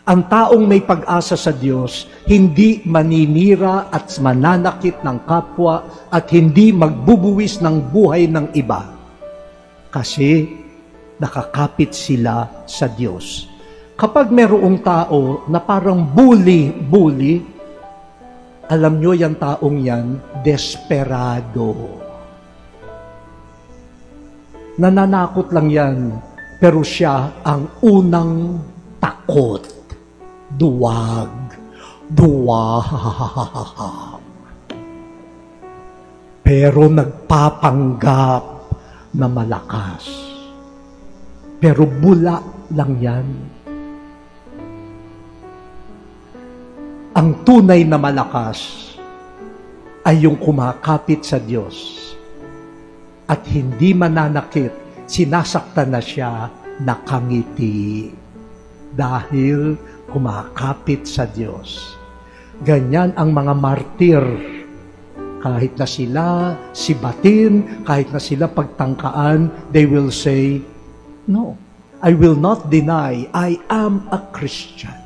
Ang taong may pag-asa sa Diyos, hindi maninira at mananakit ng kapwa at hindi magbubuwis ng buhay ng iba. Kasi nakakapit sila sa Diyos. Kapag mayroong tao na parang bully, alam nyo yung taong yan, desperado. Nananakot lang yan, pero siya ang unang takot. Duwag. Pero nagpapanggap na malakas. Pero bula lang yan. Ang tunay na malakas ay yung kumakapit sa Diyos at hindi mananakit, sinasaktan na siya, nakangiti dahil kumakapit sa Diyos. Ganyan ang mga martir. Kahit na sila sibatin, kahit na sila pagtangkaan, they will say, no, I will not deny I am a Christian.